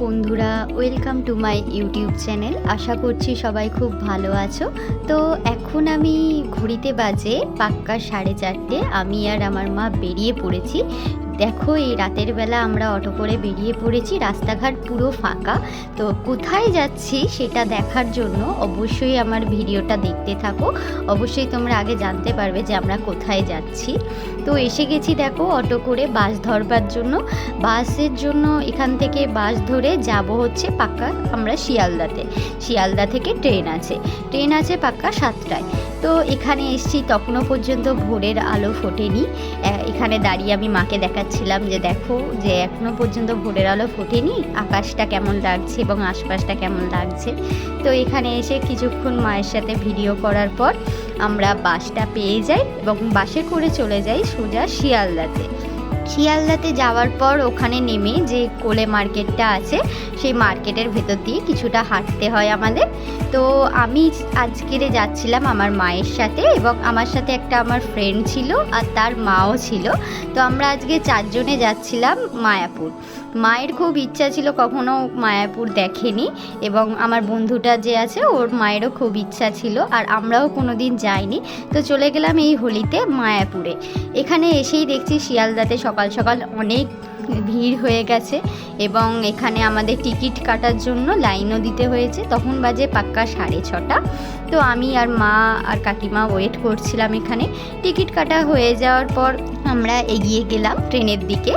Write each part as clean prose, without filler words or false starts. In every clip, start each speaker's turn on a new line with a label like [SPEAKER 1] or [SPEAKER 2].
[SPEAKER 1] বন্ধুরা, welcome to my YouTube channel. আশা করছি সবাই খুব ভালো আছো। তো এখন আমি ঘড়িতে বাজে পাক্কা 4:30। আমি আর আমার মা বেরিয়ে পড়েছি। দেখো, এই রাতের বেলা আমরা অটো করে বেরিয়ে পড়েছি, রাস্তাঘাট পুরো ফাঁকা। তো কোথায় যাচ্ছি সেটা দেখার জন্য অবশ্যই আমার ভিডিওটা দেখতে থাকো। অবশ্যই তোমরা আগে জানতে পারবে যে আমরা কোথায় যাচ্ছি। তো এসে গেছি দেখো অটো করে বাস ধরবার জন্য। বাসের জন্য এখান থেকে বাস ধরে যাব হচ্ছে পাক্কা আমরা শিয়ালদা থেকে ট্রেন আছে পাক্কা 7টায়। তো এখানে এসছি, তখনও পর্যন্ত ভোরের আলো ফোটেনি। এখানে দাঁড়িয়ে আমি মাকে দেখাচ্ছিলাম যে দেখো যে এখনও পর্যন্ত ভোরের আলো ফোটেনি, আকাশটা কেমন লাগছে এবং আশপাশটা কেমন লাগছে। তো এখানে এসে কিছুক্ষণ মায়ের সাথে ভিডিও করার পর আমরা বাসটা পেয়ে যাই এবং বাসে করে চলে যাই সোজা শিয়ালদাতে যাওয়ার পর ওখানে নেমে যে কোলে মার্কেটটা আছে সেই মার্কেটের ভেতর দিয়ে কিছুটা হাঁটতে হয় আমাদের। তো আমি আজকে যাচ্ছিলাম আমার মায়ের সাথে এবং আমার সাথে একটা আমার ফ্রেন্ড ছিল আর তার মাও ছিল। তো আমরা আজকে 4 জনে যাচ্ছিলাম মায়াপুর। মায়ের খুব ইচ্ছা ছিল, কখনো মায়াপুর দেখেনি, এবং আমার বন্ধুটা যে আছে ওর মায়েরও খুব ইচ্ছা ছিল, আর আমরাও কোনো দিন যাইনি। তো চলে গেলাম এই হোলিতে মায়াপুরে। এখানে এসেই দেখছি শিয়ালদাতে সকাল সকাল অনেক ভিড় হয়ে গেছে এবং এখানে আমাদের টিকিট কাটার জন্য লাইনও দিতে হয়েছে। তখন বাজে পাক্কা 6:30। তো আমি আর মা আর কাকিমা ওয়েট করছিলাম এখানে। টিকিট কাটা হয়ে যাওয়ার পর আমরা এগিয়ে গেলাম ট্রেনের দিকে।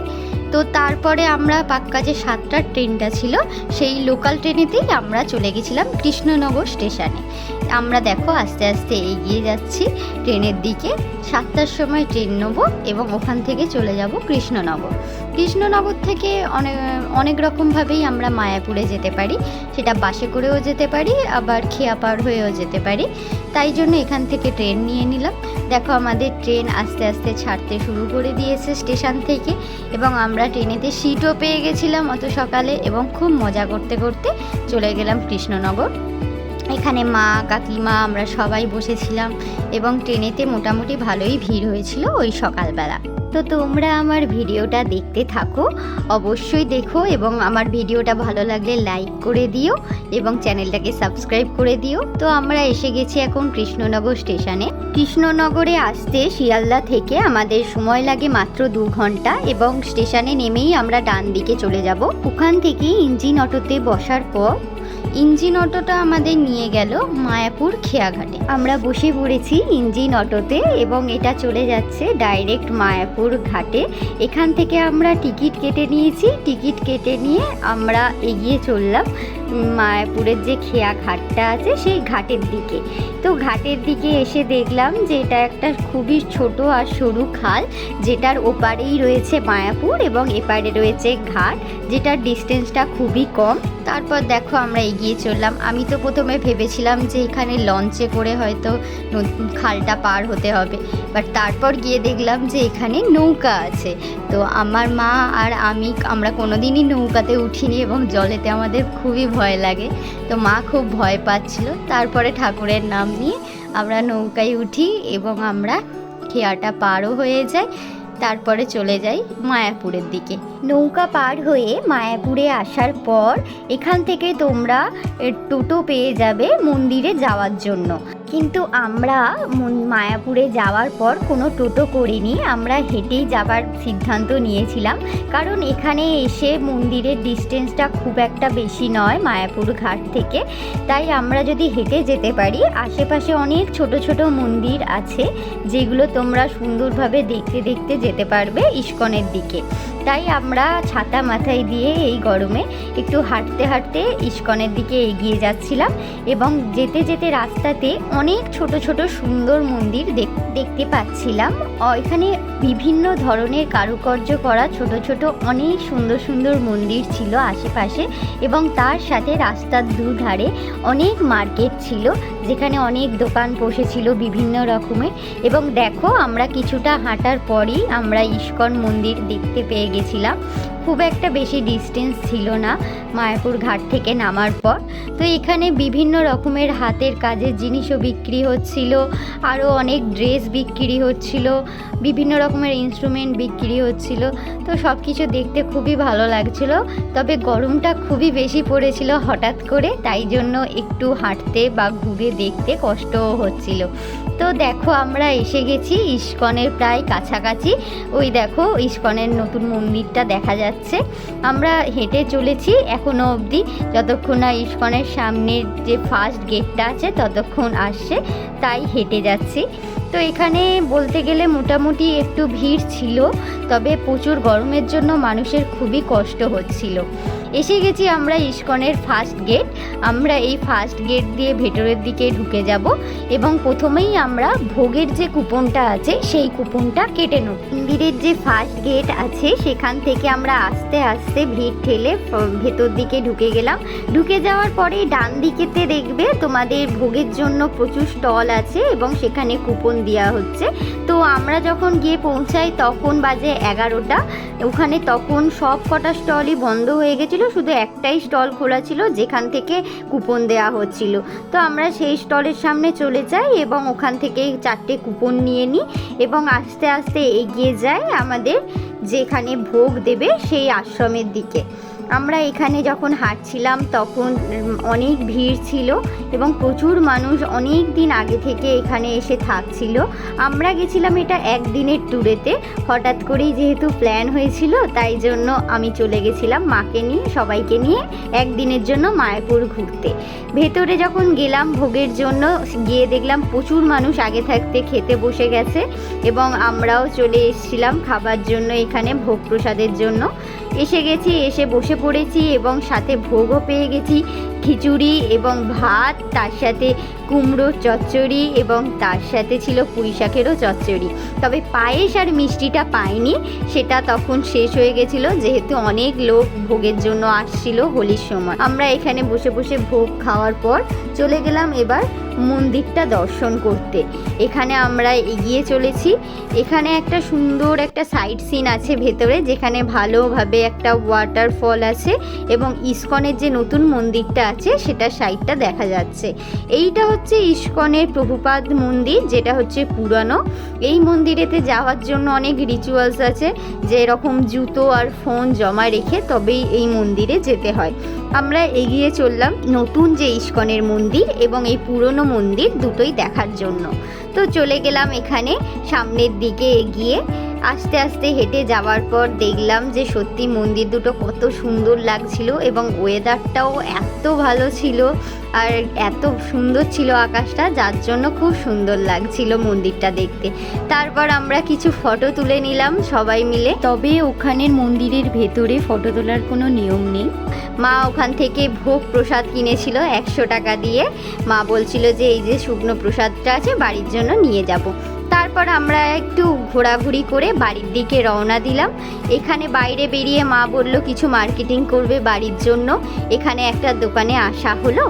[SPEAKER 1] তো তারপরে আমরা পাক্কা যে 7টার ট্রেনটা ছিল সেই লোকাল ট্রেনেতেই আমরা চলে গেছিলাম কৃষ্ণনগর স্টেশনে। আমরা দেখো আস্তে আস্তে এগিয়ে যাচ্ছি ট্রেনের দিকে। 7টার সময় ট্রেন নেবো এবং ওখান থেকে চলে যাব কৃষ্ণনগর থেকে অনেক রকমভাবেই আমরা মায়াপুরে যেতে পারি। সেটা বাসে করেও যেতে পারি, আবার খেয়াপাড় হয়েও যেতে পারি। তাই জন্য এখান থেকে ট্রেন নিয়ে নিলাম। দেখো আমাদের ট্রেন আস্তে আস্তে ছাড়তে শুরু করে দিয়েছে স্টেশন থেকে এবং আমরা ট্রেনেতে সিটও পেয়ে গেছিলাম অত সকালে এবং খুব মজা করতে করতে চলে গেলাম কৃষ্ণনগর। এখানে মা কাকিমা আমরা সবাই বসেছিলাম এবং ট্রেনেতে মোটামুটি ভালোই ভিড় হয়েছিল ওই সকালবেলা। তো তোমরা আমার ভিডিওটা দেখতে থাকো, অবশ্যই দেখো, এবং আমার ভিডিওটা ভালো লাগলে লাইক করে দিও এবং চ্যানেলটাকে সাবস্ক্রাইব করে দিও। তো আমরা এসে গেছি এখন কৃষ্ণনগর স্টেশনে। কৃষ্ণনগরে আসতে শিয়ালদা থেকে আমাদের সময় লাগে মাত্র 2 ঘন্টা এবং স্টেশনে নেমেই আমরা ডান দিকে চলে যাব। ওখান থেকে ইঞ্জিন অটোতে বসার পর ইঞ্জিন অটোটা আমাদের নিয়ে গেল মায়াপুর খেয়াঘাটে। আমরা বসে পড়েছি ইঞ্জিন অটোতে এবং এটা চলে যাচ্ছে ডাইরেক্ট মায়াপুর ঘাটে। এখান থেকে আমরা টিকিট কেটে নিয়েছি। টিকিট কেটে নিয়ে আমরা এগিয়ে চললাম মায়াপুরের যে খেয়া ঘাটটা আছে সেই ঘাটের দিকে। তো ঘাটের দিকে এসে দেখলাম যে এটা একটা খুবই ছোট আর সরু খাল, যেটার ওপারেই রয়েছে মায়াপুর এবং এপারে রয়েছে ঘাট, যেটার ডিস্টেন্সটা খুবই কম। তারপর দেখো আমরা এগিয়ে চললাম। আমি তো প্রথমে ভেবেছিলাম যে এখানে লঞ্চে করে হয়তো খালটা পার হতে হবে, বাট তারপর গিয়ে দেখলাম যে এখানে নৌকা আছে। তো আমার মা আর আমরা কোনোদিনই নৌকাতে উঠিনি এবং জলেতে আমাদের খুবই ভয় লাগে। তো মা খুব ভয় পাচ্ছিল। তারপরে ঠাকুরের নাম নিয়ে আমরা নৌকায় উঠি এবং আমরা খেয়াটা পারও হয়ে যাই। তারপরে চলে যাই মায়াপুরের দিকে। নৌকা পার হয়ে মায়াপুরে আসার পর এখান থেকে তোমরা টোটো পেয়ে যাবে মন্দিরে যাওয়ার জন্য। কিন্তু আমরা মায়াপুরে যাওয়ার পর কোনো টোটো করিনি, আমরা হেঁটেই যাবার সিদ্ধান্ত নিয়েছিলাম। কারণ এখানে এসে মন্দিরের ডিস্টেন্সটা খুব একটা বেশি নয় মায়াপুর ঘাট থেকে। তাই আমরা যদি হেঁটে যেতে পারি, আশেপাশে অনেক ছোট ছোট মন্দির আছে যেগুলো তোমরা সুন্দরভাবে দেখতে দেখতে যেতে পারবে ইস্কনের দিকে। তাই আমরা ছাতা মাথায় দিয়ে এই গরমে একটু হাঁটতে হাঁটতে ইস্কনের দিকে এগিয়ে যাচ্ছিলাম এবং যেতে যেতে রাস্তাতে অনেক ছোট ছোট সুন্দর মন্দির দেখতে পাচ্ছিলাম। এখানে বিভিন্ন ধরনের কারুকার্য করা ছোট ছোট অনেক সুন্দর সুন্দর মন্দির ছিল আশেপাশে, এবং তার সাথে রাস্তার দুধারে অনেক মার্কেট ছিল যেখানে অনেক দোকান বসেছিল বিভিন্ন রকমের। এবং দেখো আমরা কিছুটা হাঁটার পরই আমরা ইস্কন মন্দির দেখতে পেয়ে গেছিলাম। খুব একটা বেশি ডিস্টেন্স ছিল না মায়াপুর ঘাট থেকে নামার পর। তো এখানে বিভিন্ন রকমের হাতের কাজের জিনিসও বিক্রি হচ্ছিল, আরও অনেক ড্রেস বিক্রি হচ্ছিল, বিভিন্ন রকমের ইনস্ট্রুমেন্ট বিক্রি হচ্ছিল। তো সব কিছু দেখতে খুবই ভালো লাগছিল। তবে গরমটা খুবই বেশি পড়েছিল হঠাৎ করে, তাই জন্য একটু হাঁটতে বা ঘুরে দেখতে কষ্টও হচ্ছিল। তো দেখো আমরা এসে গেছি ইস্কনের প্রায় কাছাকাছি। ওই দেখো ইস্কনের নতুন মন্দিরটা দেখা যাচ্ছে। আমরা হেঁটে চলেছি এখনো অবধি, যতক্ষণ না ইস্কনের সামনের যে ফার্স্ট গেটটা আছে ততক্ষণ আসছে, তাই হেঁটে যাচ্ছি। তো এখানে বলতে গেলে মোটামুটি একটু ভিড় ছিল, তবে প্রচুর গরমের জন্য মানুষের খুবই কষ্ট হচ্ছিল। এসে গেছি আমরা ইস্কনের ফার্স্ট গেট। আমরা এই ফার্স্ট গেট দিয়ে ভেতরের দিকে ঢুকে যাব এবং প্রথমেই আমরা ভোগের যে কুপনটা আছে সেই কুপনটা কেটে নেব। মন্দিরের যে ফার্স্ট গেট আছে সেখান থেকে আমরা আস্তে আস্তে ভিড় ঠেলে ভেতর দিকে ঢুকে গেলাম। ঢুকে যাওয়ার পরে ডান দিকেতে দেখবে তোমাদের ভোগের জন্য প্রচুর স্টল আছে এবং সেখানে কুপন দেওয়া হচ্ছে। তো আমরা যখন গিয়ে পৌঁছাই তখন বাজে 11টা। ওখানে তখন সব কটা স্টলই বন্ধ হয়ে গেছিলো, শুধু একটাই স্টল খোলা ছিল যেখান থেকে কুপন দেওয়া হচ্ছিল। তো আমরা সেই স্টলের সামনে চলে যাই এবং ওখান থেকে 4টে কুপন নিয়ে নিই এবং আস্তে আস্তে এগিয়ে যাই আমাদের যেখানে ভোগ দেবে সেই আশ্রমের দিকে। আমরা এখানে যখন হাঁটছিলাম তখন অনেক ভিড় ছিল এবং প্রচুর মানুষ অনেক দিন আগে থেকে এখানে এসে থাকছিল। আমরা গেছিলাম এটা একদিনের ট্যুরেতে, হঠাৎ করেই যেহেতু প্ল্যান হয়েছিল তাই জন্য আমি চলে গেছিলাম মাকে নিয়ে, সবাইকে নিয়ে একদিনের জন্য মায়াপুর ঘুরতে। ভেতরে যখন গেলাম ভোগের জন্য, গিয়ে দেখলাম প্রচুর মানুষ আগে থাকতে খেতে বসে গেছে এবং আমরাও চলে এসেছিলাম খাবার জন্য এখানে ভোগ প্রসাদের জন্য। এসে গেছি, এসে বসে পড়েছি এবং সাথে ভোগও পেয়ে গেছি, খিচুড়ি এবং ভাত, তার সাথে কুমড়োর চচ্চড়ি এবং তার সাথে ছিল পুঁই শাকেরও চচ্চড়ি। তবে পায়েস আর মিষ্টিটা পাইনি, সেটা তখন শেষ হয়ে গেছিলো যেহেতু অনেক লোক ভোগের জন্য আসছিল হোলির সময়। আমরা এখানে বসে বসে ভোগ খাওয়ার পর চলে গেলাম এবার মন্দিরটা দর্শন করতে। এখানে আমরা এগিয়ে চলেছি। এখানে একটা সুন্দর একটা সাইড সিন আছে ভেতরে, যেখানে ভালোভাবে একটা ওয়াটারফল আছে এবং ইস্কনের যে নতুন মন্দিরটা আছে সেটা সাইডটা দেখা যাচ্ছে। এইটা হচ্ছে ইস্কনের প্রভুপাদ মন্দির, যেটা হচ্ছে পুরানো। এই মন্দিরেতে যাওয়ার জন্য অনেক রিচুয়ালস আছে, যেরকম জুতো আর ফোন জমা রেখে তবেই এই মন্দিরে যেতে হয়। আমরা এগিয়ে চললাম নতুন যে ইস্কনের মন্দির এবং এই পুরনো মন্দির দুটোই দেখার জন্য। তো চলে গেলাম এখানে সামনের দিকে এগিয়ে। আস্তে আস্তে হেঁটে যাওয়ার পর দেখলাম যে সত্যি মন্দির দুটো কত সুন্দর লাগছিল এবং ওয়েদারটাও এত ভালো ছিল আর এত সুন্দর ছিল আকাশটা, যার জন্য খুব সুন্দর লাগছিল মন্দিরটা দেখতে। তারপর আমরা কিছু ফটো তুলে নিলাম সবাই মিলে। তবে ওখানের মন্দিরের ভেতরে ফটো তোলার কোনো নিয়ম নেই। মা ওখান থেকে ভোগ প্রসাদ কিনেছিল 100 টাকা দিয়ে। মা বলছিল যে এই যে শুকনো প্রসাদটা আছে বাড়ির জন্য নিয়ে যাব। তারপর আমরা একটু ঘোরাঘুরি করে বাড়ির দিকে রওনা দিলাম। এখানে বাইরে বেরিয়ে মা বলল কিছু মার্কেটিং করবে বাড়ির জন্য। এখানে একটা দোকানে আসা হলো।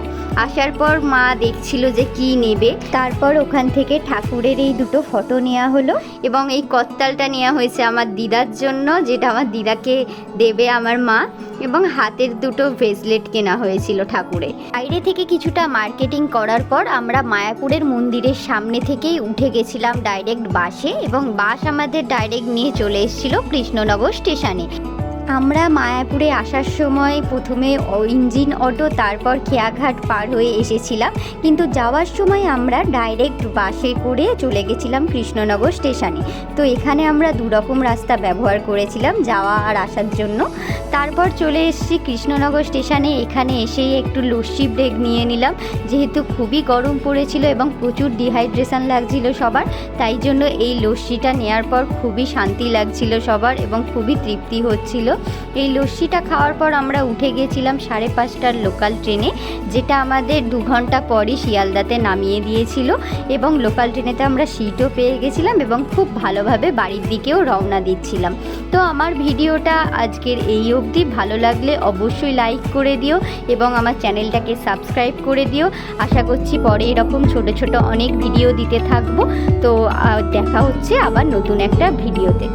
[SPEAKER 1] আসার পর মা দেখছিল যে কি নেবে। তারপর ওখান থেকে ঠাকুরের এই দুটো ফটো নেওয়া হলো এবং এই করতালটা নেওয়া হয়েছে আমার দিদার জন্য, যেটা আমার দিদাকে দেবে আমার মা, এবং হাতের দুটো ব্রেসলেট কেনা হয়েছিল ঠাকুরের। বাইরে থেকে কিছুটা মার্কেটিং করার পর আমরা মায়াপুরের মন্দিরের সামনে থেকেই উঠে গেছিলাম ডাইরেক্ট বাসে এবং বাস আমাদের ডাইরেক্ট নিয়ে চলে এসেছিল কৃষ্ণনগর স্টেশনে। আমরা মায়াপুরে আসার সময় প্রথমে ইঞ্জিন অটো, তারপর খেয়াঘাট পার হয়ে এসেছিলাম, কিন্তু যাওয়ার সময় আমরা ডাইরেক্ট বাসে করে চলে গেছিলাম কৃষ্ণনগর স্টেশনে। তো এখানে আমরা দুরকম রাস্তা ব্যবহার করেছিলাম যাওয়া আর আসার জন্য। তারপর চলে এসেছি কৃষ্ণনগর স্টেশনে। এখানে এসেই একটু লস্যি ব্রেক নিয়ে নিলাম, যেহেতু খুবই গরম পড়েছিল এবং প্রচুর ডিহাইড্রেশন লাগছিল সবার, তাই জন্য এই লস্যিটা নেওয়ার পর খুবই শান্তি লাগছিল সবার এবং খুবই তৃপ্তি হচ্ছিল। এই লস্যিটা খাওয়ার পর আমরা উঠে গেছিলাম 5:30টার লোকাল ট্রেনে, যেটা আমাদের 2 ঘন্টা পরই শিয়ালদাতে নামিয়ে দিয়েছিল এবং লোকাল ট্রেনেতে আমরা সিটও পেয়ে গেছিলাম এবং খুব ভালোভাবে বাড়ির দিকেও রওনা দিচ্ছিলাম। তো আমার ভিডিওটা আজকের এই অবধি। ভালো লাগলে অবশ্যই লাইক করে দিও এবং আমার চ্যানেলটাকে সাবস্ক্রাইব করে দিও। আশা করছি পরে এরকম ছোট ছোট অনেক ভিডিও দিতে থাকবো। তো দেখা হচ্ছে আবার নতুন একটা ভিডিওতে।